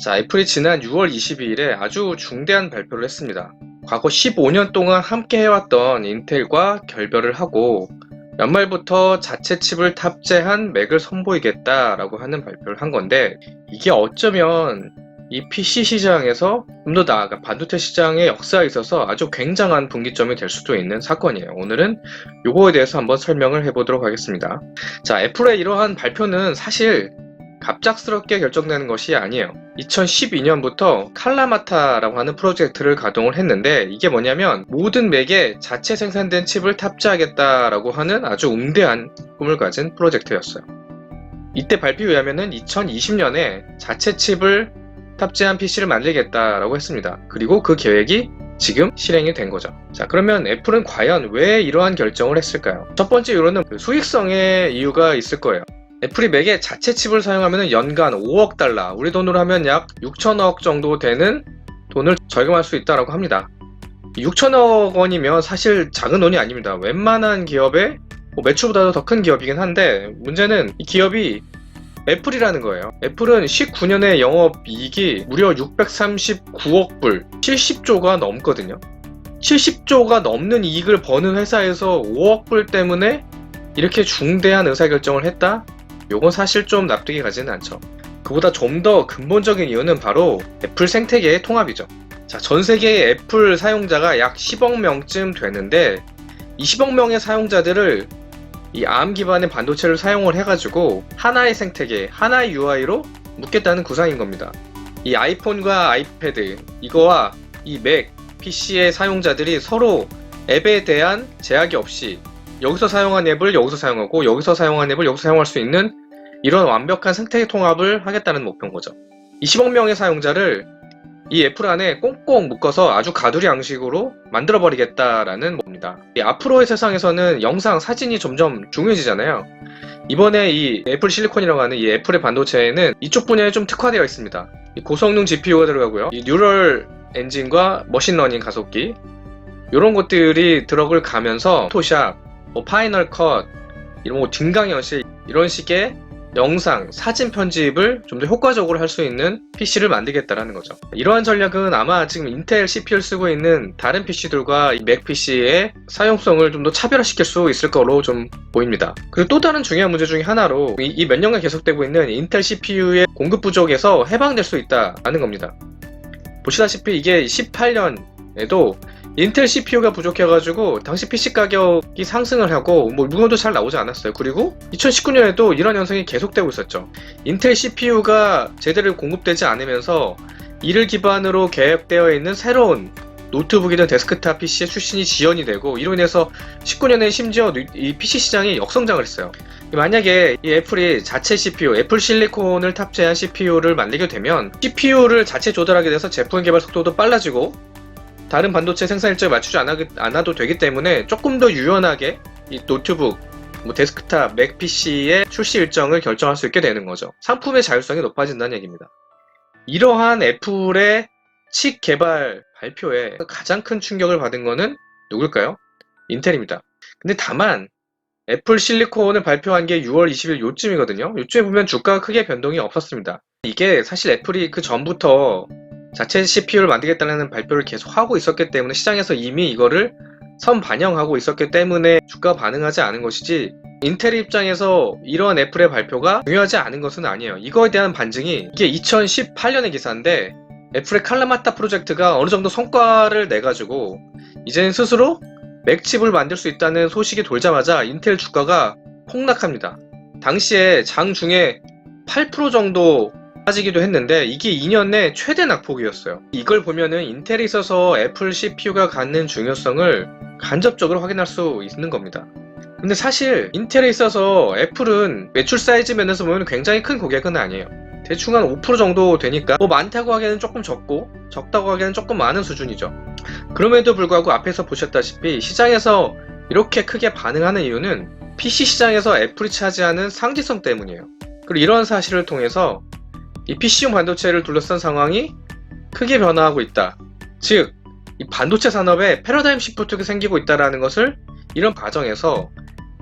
자, 애플이 지난 6월 22일에 아주 중대한 발표를 했습니다. 과거 15년 동안 함께 해왔던 인텔과 결별을 하고 연말부터 자체 칩을 탑재한 맥을 선보이겠다라고 하는 발표를 한 건데, 이게 어쩌면 이 PC 시장에서 좀 더 나아가 반도체 시장의 역사에 있어서 아주 굉장한 분기점이 될 수도 있는 사건이에요. 오늘은 요거에 대해서 한번 설명을 해보도록 하겠습니다. 자, 애플의 이러한 발표는 사실 갑작스럽게 결정되는 것이 아니에요. 2012년부터 칼라마타라고 하는 프로젝트를 가동을 했는데, 이게 뭐냐면 모든 맥에 자체 생산된 칩을 탑재하겠다라고 하는 아주 응대한 꿈을 가진 프로젝트였어요. 이때 발표에 의하면 2020년에 자체 칩을 탑재한 PC를 만들겠다라고 했습니다. 그리고 그 계획이 지금 실행이 된 거죠. 자, 그러면 애플은 과연 왜 이러한 결정을 했을까요? 첫 번째 이유로는 수익성의 이유가 있을 거예요. 애플이 맥에 자체 칩을 사용하면 연간 5억 달러, 우리 돈으로 하면 약 6천억 정도 되는 돈을 절감할 수 있다고 합니다. 6천억 원이면 사실 작은 돈이 아닙니다. 웬만한 기업의 매출보다도 더 큰 기업이긴 한데, 문제는 이 기업이 애플이라는 거예요. 애플은 19년의 영업이익이 무려 639억 불, 70조가 넘거든요. 70조가 넘는 이익을 버는 회사에서 5억 불 때문에 이렇게 중대한 의사결정을 했다? 요건 사실 좀 납득이 가지는 않죠. 그보다 좀 더 근본적인 이유는 바로 애플 생태계의 통합이죠. 자, 전 세계의 애플 사용자가 약 10억 명쯤 되는데, 이 10억 명의 사용자들을 이 ARM 기반의 반도체를 사용을 해가지고 하나의 생태계, 하나의 UI로 묶겠다는 구상인 겁니다. 이 아이폰과 아이패드, 이거와 이 맥, PC의 사용자들이 서로 앱에 대한 제약이 없이 여기서 사용한 앱을 여기서 사용하고 여기서 사용한 앱을 여기서 사용할 수 있는 이런 완벽한 생태계 통합을 하겠다는 목표인 거죠. 이 10억 명의 사용자를 이 애플 안에 꽁꽁 묶어서 아주 가두리 양식으로 만들어버리겠다라는 겁니다. 앞으로의 세상에서는 영상, 사진이 점점 중요해지잖아요. 이번에 이 애플 실리콘이라고 하는 이 애플의 반도체에는 이쪽 분야에 좀 특화되어 있습니다. 이 고성능 GPU가 들어가고요. 이 뉴럴 엔진과 머신러닝 가속기, 이런 것들이 들어갈 가면서 포토샵, 파이널 컷, 이런 딩강현실, 이런 식의 영상, 사진 편집을 좀 더 효과적으로 할 수 있는 PC를 만들겠다라는 거죠. 이러한 전략은 아마 지금 인텔 CPU를 쓰고 있는 다른 PC들과 이 맥 PC의 사용성을 좀 더 차별화시킬 수 있을 거로 좀 보입니다. 그리고 또 다른 중요한 문제 중에 하나로 이 몇 년간 계속되고 있는 인텔 CPU의 공급 부족에서 해방될 수 있다는 겁니다. 보시다시피 이게 18년에도 인텔 CPU가 부족해가지고 당시 PC 가격이 상승을 하고 물건도 잘 나오지 않았어요. 그리고 2019년에도 이런 현상이 계속되고 있었죠. 인텔 CPU가 제대로 공급되지 않으면서 이를 기반으로 계획되어 있는 새로운 노트북이든 데스크탑 PC의 출신이 지연이 되고, 이로 인해서 19년에 심지어 이 PC 시장이 역성장을 했어요. 만약에 이 애플이 자체 CPU, 애플 실리콘을 탑재한 CPU를 만들게 되면 CPU를 자체 조달하게 돼서 제품 개발 속도도 빨라지고 다른 반도체 생산 일정에 맞추지 않아도 되기 때문에 조금 더 유연하게 이 노트북, 데스크탑, 맥 PC의 출시 일정을 결정할 수 있게 되는 거죠. 상품의 자율성이 높아진다는 얘기입니다. 이러한 애플의 칩 개발 발표에 가장 큰 충격을 받은 거는 누굴까요? 인텔입니다. 근데 다만 애플 실리콘을 발표한 게 6월 20일 요쯤이거든요. 요쯤에 보면 주가가 크게 변동이 없었습니다. 이게 사실 애플이 그 전부터 자체 CPU를 만들겠다는 발표를 계속 하고 있었기 때문에 시장에서 이미 이거를 선반영하고 있었기 때문에 주가가 반응하지 않은 것이지, 인텔 입장에서 이런 애플의 발표가 중요하지 않은 것은 아니에요. 이거에 대한 반증이 이게 2018년의 기사인데, 애플의 칼라마타 프로젝트가 어느 정도 성과를 내가지고 이제는 스스로 맥칩을 만들 수 있다는 소식이 돌자마자 인텔 주가가 폭락합니다. 당시에 장중에 8% 정도 빠지기도 했는데, 이게 2년 내 최대 낙폭이었어요. 이걸 보면은 인텔에 있어서 애플 CPU가 갖는 중요성을 간접적으로 확인할 수 있는 겁니다. 근데 사실 인텔에 있어서 애플은 매출 사이즈 면에서 보면 굉장히 큰 고객은 아니에요. 대충 한 5% 정도 되니까 많다고 하기에는 조금 적고 적다고 하기에는 조금 많은 수준이죠. 그럼에도 불구하고 앞에서 보셨다시피 시장에서 이렇게 크게 반응하는 이유는 PC 시장에서 애플이 차지하는 상징성 때문이에요. 그리고 이런 사실을 통해서 이 PC용 반도체를 둘러싼 상황이 크게 변화하고 있다. 즉, 이 반도체 산업에 패러다임 시프트가 생기고 있다는 것을 이런 과정에서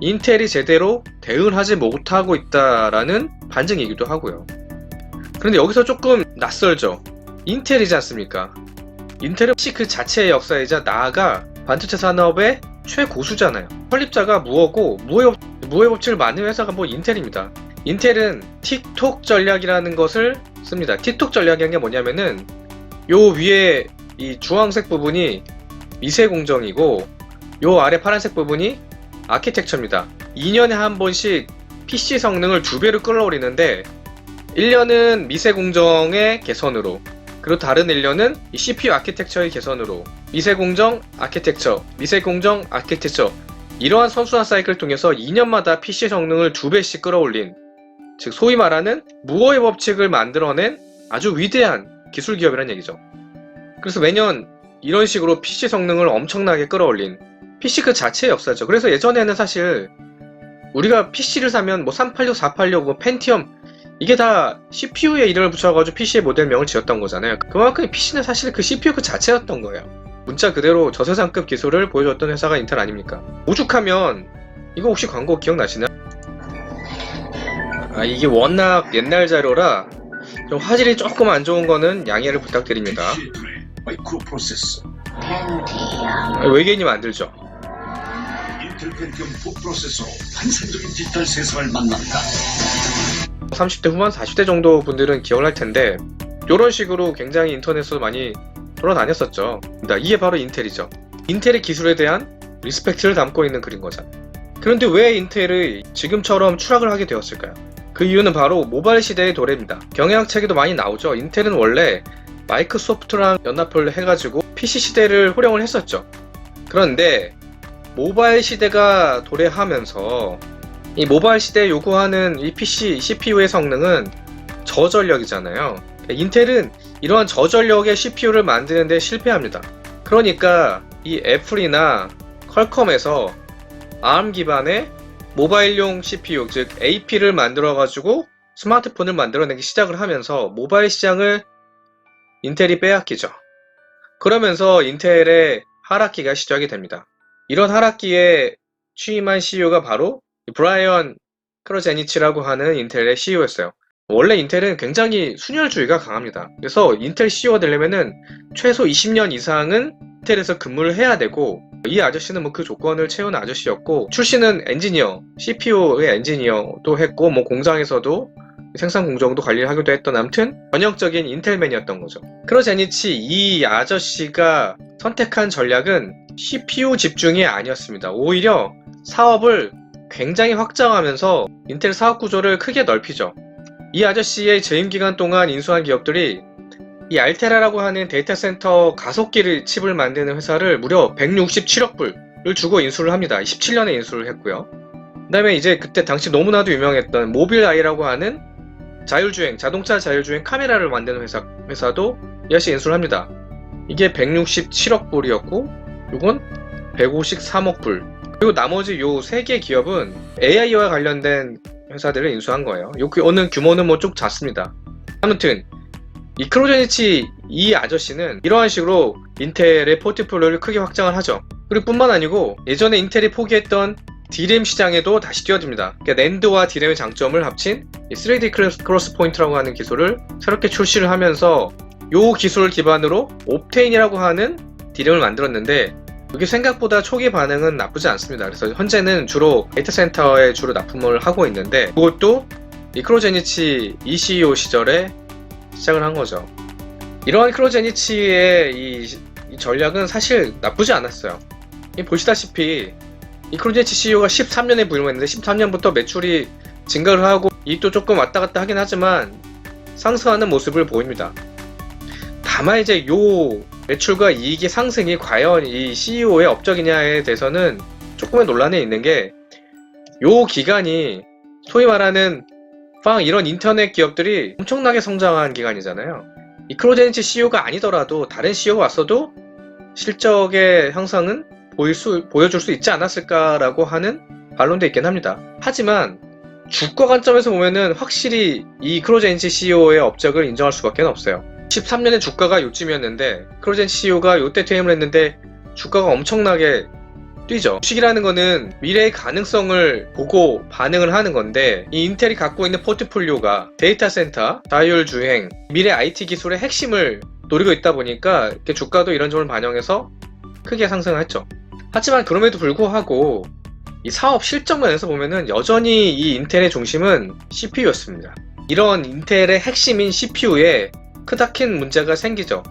인텔이 제대로 대응하지 못하고 있다라는 반증이기도 하고요. 그런데 여기서 조금 낯설죠. 인텔이지 않습니까? 인텔은 PC 그 자체의 역사이자 나아가 반도체 산업의 최고수잖아요. 설립자가 무어고 무해 법칙을 만든 회사가 뭐 인텔입니다. 인텔은 틱톡 전략이라는 것을 씁니다. 틱톡 전략이라는 게 뭐냐면은 요 위에 이 주황색 부분이 미세 공정이고 요 아래 파란색 부분이 아키텍처입니다. 2년에 한 번씩 PC 성능을 2배로 끌어올리는데 1년은 미세 공정의 개선으로, 그리고 다른 1년은 이 CPU 아키텍처의 개선으로 미세 공정 아키텍처, 미세 공정 아키텍처, 이러한 선순환 사이클을 통해서 2년마다 PC 성능을 2배씩 끌어올린, 즉 소위 말하는 무어의 법칙을 만들어낸 아주 위대한 기술 기업이라는 얘기죠. 그래서 매년 이런 식으로 PC 성능을 엄청나게 끌어올린 PC 그 자체의 역사죠. 그래서 예전에는 사실 우리가 PC를 사면 뭐 386, 486, 뭐 펜티엄, 이게 다 CPU에 이름을 붙여가지고 PC의 모델명을 지었던 거잖아요. 그만큼 PC는 사실 그 CPU 그 자체였던 거예요. 문자 그대로 저세상급 기술을 보여줬던 회사가 인텔 아닙니까? 오죽하면 이거 혹시 광고 기억나시나요? 이게 워낙 옛날 자료라 좀 화질이 조금 안 좋은 거는 양해를 부탁드립니다. 마이크로 프로세서 외계인이 만들죠. 인텔 펜티엄 4 프로세서로 환상적인 디지털 세상을 만난다. 30대 후반 40대 정도 분들은 기억을 할 텐데 이런 식으로 굉장히 인터넷으로 많이 돌아다녔었죠. 이게 바로 인텔이죠. 인텔의 기술에 대한 리스펙트를 담고 있는 글인 거죠. 그런데 왜 인텔이 지금처럼 추락을 하게 되었을까요? 그 이유는 바로 모바일 시대의 도래입니다. 경영학책에도 많이 나오죠. 인텔은 원래 마이크로소프트랑 연합을 해가지고 PC 시대를 호령을 했었죠. 그런데 모바일 시대가 도래하면서 이 모바일 시대에 요구하는 이 PC, CPU의 성능은 저전력이잖아요. 인텔은 이러한 저전력의 CPU를 만드는 데 실패합니다. 그러니까 이 애플이나 퀄컴에서 ARM 기반의 모바일용 CPU, 즉 AP를 만들어가지고 스마트폰을 만들어내기 시작을 하면서 모바일 시장을 인텔이 빼앗기죠. 그러면서 인텔의 하락기가 시작이 됩니다. 이런 하락기에 취임한 CEO가 바로 브라이언 크러제니치라고 하는 인텔의 CEO였어요. 원래 인텔은 굉장히 순혈주의가 강합니다. 그래서 인텔 CEO가 되려면은 최소 20년 이상은 인텔에서 근무를 해야 되고, 이 아저씨는 뭐 그 조건을 채운 아저씨였고, 출신은 엔지니어, CPU의 엔지니어도 했고, 뭐 공장에서도 생산 공정도 관리를 하기도 했던, 아무튼 전형적인 인텔맨이었던 거죠. 크러제니치 이 아저씨가 선택한 전략은 CPU 집중이 아니었습니다. 오히려 사업을 굉장히 확장하면서 인텔 사업 구조를 크게 넓히죠. 이 아저씨의 재임 기간 동안 인수한 기업들이 이 알테라라고 하는 데이터 센터 가속기를 칩을 만드는 회사를 무려 167억 불을 주고 인수를 합니다. 17년에 인수를 했고요. 그 다음에 이제 그때 당시 너무나도 유명했던 모빌아이라고 하는 자율주행, 자동차 자율주행 카메라를 만드는 회사도 이 아저씨 인수를 합니다. 이게 167억 불이었고, 이건 153억 불. 그리고 나머지 요 3개 기업은 AI와 관련된 회사들을 인수한 거예요. 오는 규모는 뭐 쭉 작습니다. 아무튼 이 크러제니치 이 아저씨는 이러한 식으로 인텔의 포트폴리오를 크게 확장을 하죠. 그리고 뿐만 아니고 예전에 인텔이 포기했던 D램 시장에도 다시 뛰어듭니다. 그러니까 낸드와 D램의 장점을 합친 3D 크로스 포인트라고 하는 기술을 새롭게 출시를 하면서 이 기술을 기반으로 옵테인이라고 하는 D램을 만들었는데, 이게 생각보다 초기 반응은 나쁘지 않습니다. 그래서 현재는 주로 데이터 센터에 주로 납품을 하고 있는데, 그것도 이 크러제니치 ECEO 시절에 시작을 한 거죠. 이러한 크러제니치의 이 전략은 사실 나쁘지 않았어요. 보시다시피 이 크러제니치 CEO가 13년에 부임했는데 13년부터 매출이 증가를 하고 이익도 조금 왔다 갔다 하긴 하지만 상승하는 모습을 보입니다. 다만 이제 요 매출과 이익의 상승이 과연 이 CEO의 업적이냐에 대해서는 조금의 논란이 있는 게, 요 기간이 소위 말하는 이런 인터넷 기업들이 엄청나게 성장한 기간이잖아요. 이 크러제니치 CEO가 아니더라도 다른 CEO가 왔어도 실적의 향상은 보여줄 수 있지 않았을까라고 하는 반론도 있긴 합니다. 하지만 주가 관점에서 보면은 확실히 이 크러제니치 CEO의 업적을 인정할 수밖에 없어요. 13년에 주가가 요쯤이었는데 크러제니치 CEO가 요때 퇴임을 했는데 주가가 엄청나게 뛰죠. 주식이라는 거는 미래의 가능성을 보고 반응을 하는 건데, 이 인텔이 갖고 있는 포트폴리오가 데이터 센터, 자율주행, 미래 IT 기술의 핵심을 노리고 있다 보니까 이렇게 주가도 이런 점을 반영해서 크게 상승을 했죠. 하지만 그럼에도 불구하고 이 사업 실적 면에서 보면은 여전히 이 인텔의 중심은 CPU였습니다. 이런 인텔의 핵심인 CPU에 크다큰 문제가 생기죠.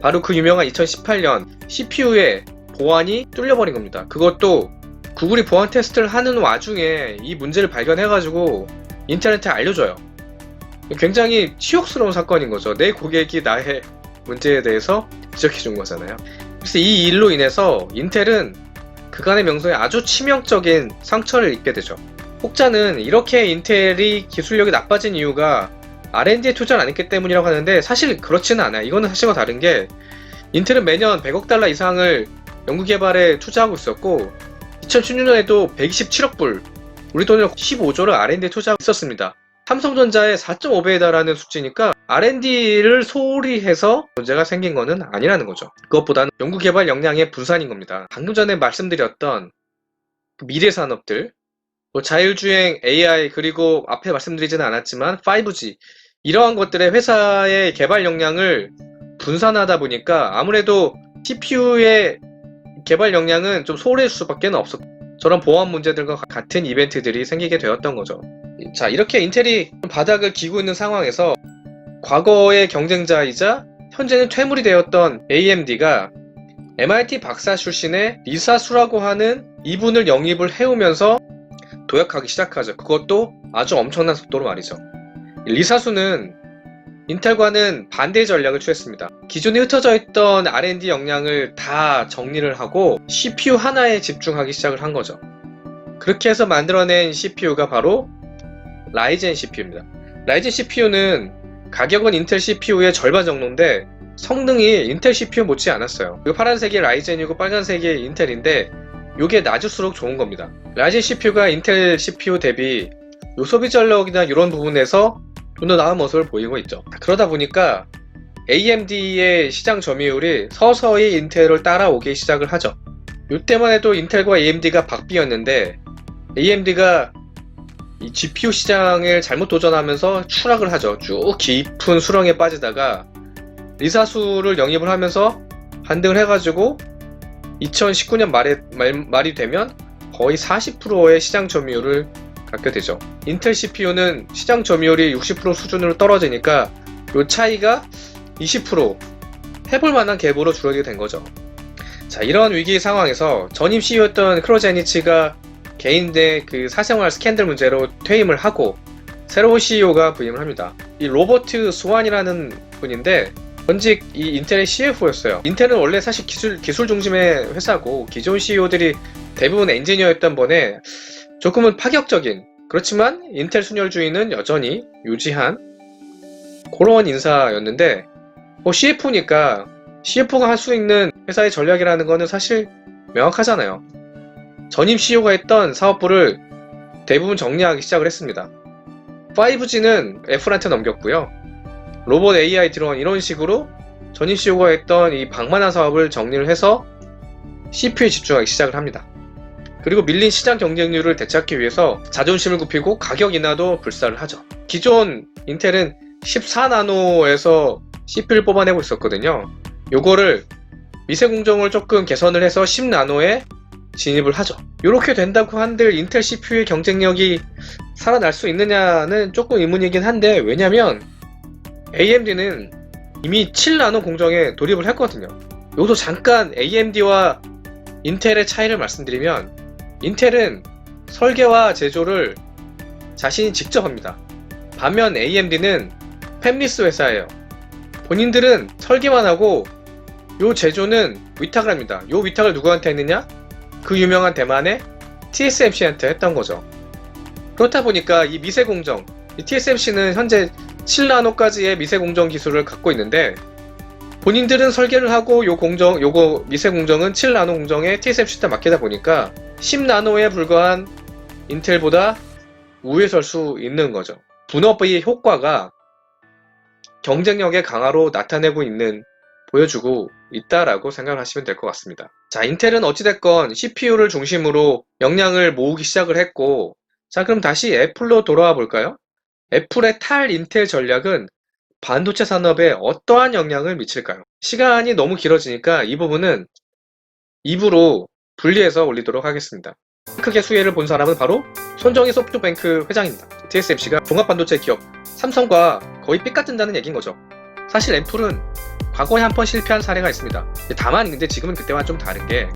바로 그 유명한 2018년 CPU의 보안이 뚫려버린 겁니다. 그것도 구글이 보안 테스트를 하는 와중에 이 문제를 발견해가지고 인텔한테 알려줘요. 굉장히 치욕스러운 사건인 거죠. 내 고객이 나의 문제에 대해서 지적해준 거잖아요. 그래서 이 일로 인해서 인텔은 그간의 명성에 아주 치명적인 상처를 입게 되죠. 혹자는 이렇게 인텔이 기술력이 나빠진 이유가 R&D에 투자를 안 했기 때문이라고 하는데, 사실 그렇지는 않아요. 이거는 사실과 다른 게, 인텔은 매년 100억 달러 이상을 연구개발에 투자하고 있었고 2016년에도 127억 불, 우리 돈으로 15조를 R&D에 투자하고 있었습니다. 삼성전자의 4.5배에 달하는 수치니까 R&D를 소홀히 해서 문제가 생긴 거는 아니라는 거죠. 그것보다는 연구개발 역량의 분산인 겁니다. 방금 전에 말씀드렸던 미래 산업들, 뭐 자율주행, AI, 그리고 앞에 말씀드리지는 않았지만 5G, 이러한 것들의 회사의 개발 역량을 분산하다 보니까 아무래도 CPU의 개발 역량은 좀 소홀해질 수밖에 없었고, 저런 보안 문제들과 같은 이벤트들이 생기게 되었던 거죠. 자, 이렇게 인텔이 바닥을 기고 있는 상황에서 과거의 경쟁자이자 현재는 퇴물이 되었던 AMD가 MIT 박사 출신의 리사수라고 하는 이분을 영입을 해오면서 도약하기 시작하죠. 그것도 아주 엄청난 속도로 말이죠. 리사수는 인텔과는 반대의 전략을 취했습니다. 기존에 흩어져 있던 R&D 역량을 다 정리를 하고 CPU 하나에 집중하기 시작을 한 거죠. 그렇게 해서 만들어낸 CPU가 바로 라이젠 CPU입니다. 라이젠 CPU는 가격은 인텔 CPU의 절반 정도인데 성능이 인텔 CPU 못지 않았어요. 이 파란색이 라이젠이고 빨간색이 인텔인데 이게 낮을수록 좋은 겁니다. 라이젠 CPU가 인텔 CPU 대비 요 소비 전력이나 이런 부분에서 좀 더 나은 모습을 보이고 있죠. 그러다 보니까 AMD의 시장 점유율이 서서히 인텔을 따라오기 시작을 하죠. 이때만 해도 인텔과 AMD가 박비였는데 AMD가 이 GPU 시장을 잘못 도전하면서 추락을 하죠. 쭉 깊은 수렁에 빠지다가 리사수를 영입을 하면서 반등을 해가지고 2019년 말이 되면 거의 40%의 시장 점유율을 갖게 되죠. 인텔 CPU는 시장 점유율이 60% 수준으로 떨어지니까 이 차이가 20% 해볼 만한 갭으로 줄어들게 된 거죠. 자, 이런 위기 상황에서 전임 CEO였던 크로제니치가 개인의 그 사생활 스캔들 문제로 퇴임을 하고 새로운 CEO가 부임을 합니다. 이 로버트 스완이라는 분인데 전직 이 인텔의 CFO였어요. 인텔은 원래 사실 기술 중심의 회사고 기존 CEO들이 대부분 엔지니어였던 번에 조금은 파격적인, 그렇지만 인텔 순혈주의는 여전히 유지한 그런 인사였는데, CFO니까 CFO가 할 수 있는 회사의 전략이라는 거는 사실 명확하잖아요. 전임 CEO가 했던 사업부를 대부분 정리하기 시작을 했습니다. 5G는 애플한테 넘겼고요. 로봇 AI 드론 이런 식으로 전임 CEO가 했던 이 방만한 사업을 정리를 해서 CPU에 집중하기 시작을 합니다. 그리고 밀린 시장 경쟁률을 되찾기 위해서 자존심을 굽히고 가격 인하도 불사를 하죠. 기존 인텔은 14나노에서 CPU를 뽑아내고 있었거든요. 요거를 미세 공정을 조금 개선을 해서 10나노에 진입을 하죠. 이렇게 된다고 한들 인텔 CPU의 경쟁력이 살아날 수 있느냐는 조금 의문이긴 한데, 왜냐면 AMD는 이미 7나노 공정에 돌입을 했거든요. 여기서 잠깐 AMD와 인텔의 차이를 말씀드리면, 인텔은 설계와 제조를 자신이 직접 합니다. 반면 AMD는 팹리스 회사예요. 본인들은 설계만 하고 요 제조는 위탁을 합니다. 요 위탁을 누구한테 했느냐? 그 유명한 대만의 TSMC한테 했던 거죠. 그렇다 보니까 이 미세공정, 이 TSMC는 현재 7나노까지의 미세공정 기술을 갖고 있는데, 본인들은 설계를 하고 요거 미세공정은 7나노 공정에 TSMC한테 맡기다 보니까 10나노에 불과한 인텔보다 우위에 설 수 있는 거죠. 분업의 효과가 경쟁력의 강화로 보여주고 있다라고 생각하시면 될 것 같습니다. 자, 인텔은 어찌됐건 CPU를 중심으로 역량을 모으기 시작을 했고, 자, 그럼 다시 애플로 돌아와 볼까요? 애플의 탈인텔 전략은 반도체 산업에 어떠한 영향을 미칠까요? 시간이 너무 길어지니까 이 부분은 2부로 분리해서 올리도록 하겠습니다. 크게 수혜를 본 사람은 바로 손정희 소프트뱅크 회장입니다. TSMC가 종합반도체 기업 삼성과 거의 삐까뜬다는 얘기인 거죠. 사실 앰플은 과거에 한 번 실패한 사례가 있습니다. 다만 근데 지금은 그때와 좀 다른 게